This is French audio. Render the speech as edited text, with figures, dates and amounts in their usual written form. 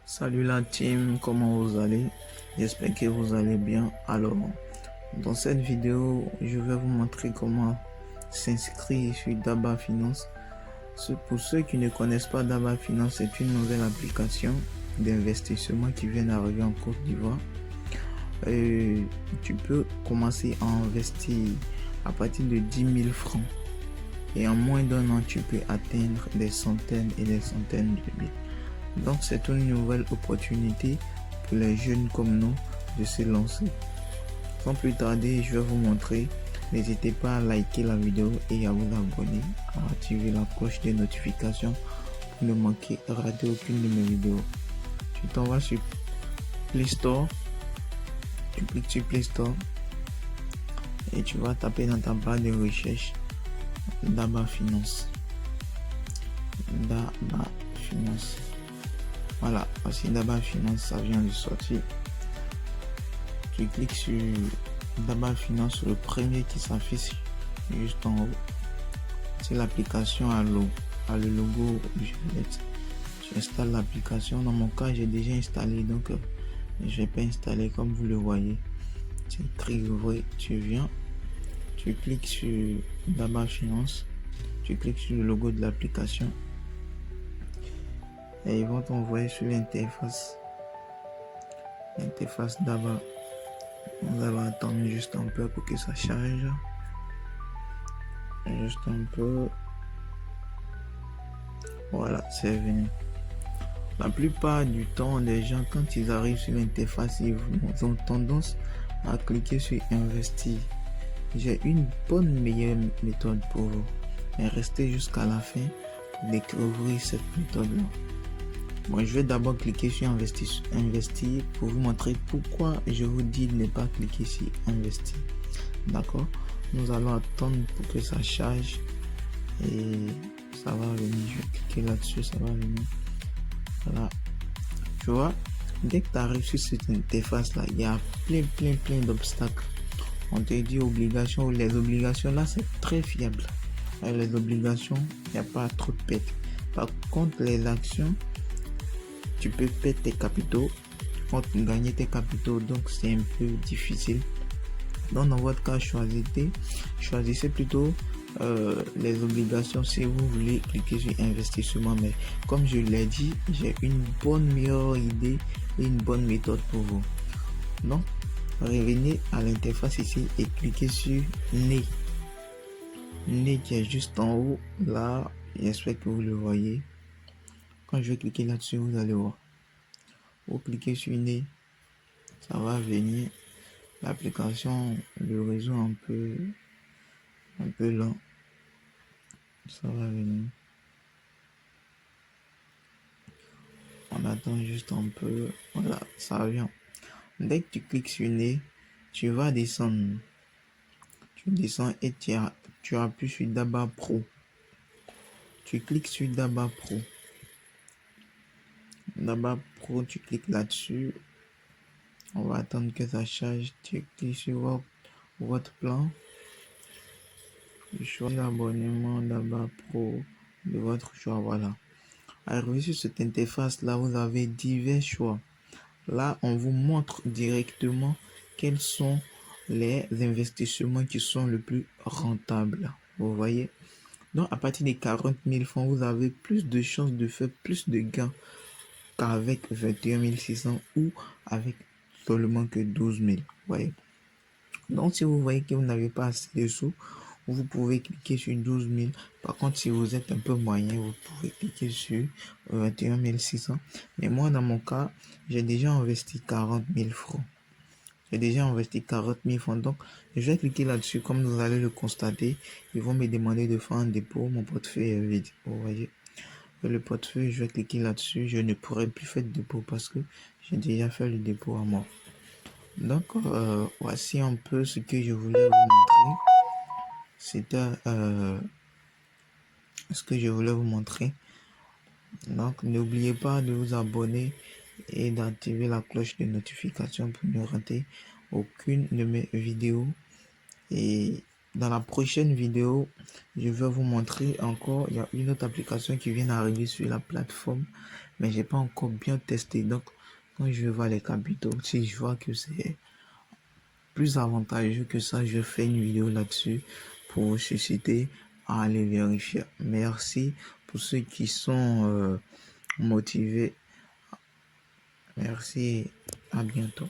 Salut la team, comment vous allez? J'espère que vous allez bien. Alors, dans cette vidéo, je vais vous montrer comment s'inscrire sur Daba Finance. Pour ceux qui ne connaissent pas Daba Finance, c'est une nouvelle application d'investissement qui vient d'arriver en Côte d'Ivoire. Tu peux commencer à investir à partir de 10 000 francs. Et en moins d'un an, tu peux atteindre des centaines et des centaines de milliers. Donc c'est une nouvelle opportunité pour les jeunes comme nous de se lancer. Sans plus tarder, je vais vous montrer. N'hésitez pas à liker la vidéo et à vous abonner, à activer la cloche des notifications pour ne rater aucune de mes vidéos. Tu t'en vas sur Play Store, tu cliques sur Play Store et tu vas taper dans ta barre de recherche Daba Finance. Daba Finance. Voilà, voici Daba Finance, ça vient de sortir. Tu cliques sur Daba Finance, le premier qui s'affiche juste en haut. C'est l'application à le logo violette. Tu installes l'application. Dans mon cas, j'ai déjà installé, donc je vais pas installer comme vous le voyez. C'est écrit vrai, tu viens, tu cliques sur Daba Finance, tu cliques sur le logo de l'application. Et ils vont t'envoyer sur l'interface Daba. On va attendre juste un peu pour que ça charge. Juste un peu. Voilà, c'est venu. La plupart du temps, les gens, quand ils arrivent sur l'interface, ils ont tendance à cliquer sur investir. J'ai une meilleure méthode pour vous. Mais restez jusqu'à la fin pour découvrir cette méthode-là. Moi, je vais d'abord cliquer sur investir pour vous montrer pourquoi je vous dis de ne pas cliquer sur investir. D'accord? Nous allons attendre pour que ça charge et ça va venir. Je vais cliquer là-dessus, ça va venir. Voilà. Tu vois, dès que tu arrives sur cette interface-là, il y a plein d'obstacles. On te dit obligations. Les obligations là, c'est très fiable. Les obligations, il n'y a pas trop de pète. Par contre, les actions, tu peux perdre tes capitaux, gagner tes capitaux, donc c'est un peu difficile. Donc dans votre cas, choisissez plutôt les obligations si vous voulez cliquer sur investissement. Mais comme je l'ai dit, j'ai une meilleure idée et une bonne méthode pour vous. Donc revenez à l'interface ici et cliquez sur Né qui est juste en haut là. J'espère que vous le voyez. Quand je vais cliquer là-dessus, vous allez voir. Vous cliquez sur Né, ça va venir. L'application, le réseau un peu lent. Ça va venir. On attend juste un peu. Voilà, ça vient. Dès que tu cliques sur Né, tu vas descendre. Tu descends et tu appuies sur Daba Pro. Tu cliques sur Daba Pro. Daba Pro, tu cliques là-dessus. On va attendre que ça charge. Tu cliques sur votre plan. Tu choisis l'abonnement Daba Pro de votre choix. Voilà. Arrivé sur cette interface là, vous avez divers choix. Là, on vous montre directement quels sont les investissements qui sont le plus rentables. Vous voyez? Donc, à partir des 40 000 francs, vous avez plus de chances de faire plus de gains qu'avec 21 600 ou avec seulement que 12 000. Vous voyez? Donc, si vous voyez que vous n'avez pas assez de sous, vous pouvez cliquer sur 12 000. Par contre, si vous êtes un peu moyen, vous pouvez cliquer sur 21 600. Mais moi, dans mon cas, j'ai déjà investi 40 000 francs. J'ai déjà investi 40 000 francs. Donc, je vais cliquer là-dessus. Comme vous allez le constater, ils vont me demander de faire un dépôt. Mon portefeuille est vide. Vous voyez, le portefeuille, je vais cliquer là-dessus. Je ne pourrai plus faire de dépôt parce que j'ai déjà fait le dépôt à moi. Donc, voici un peu ce que je voulais vous montrer. C'était ce que je voulais vous montrer. Donc, n'oubliez pas de vous abonner et d'activer la cloche de notification pour ne rater aucune de mes vidéos. Et dans la prochaine vidéo, je vais vous montrer encore, il y a une autre application qui vient d'arriver sur la plateforme mais j'ai pas encore bien testé. Donc, quand je vais voir les capitaux, si je vois que c'est plus avantageux que ça, je fais une vidéo là-dessus pour susciter à aller vérifier. Merci pour ceux qui sont motivés. Merci, à bientôt.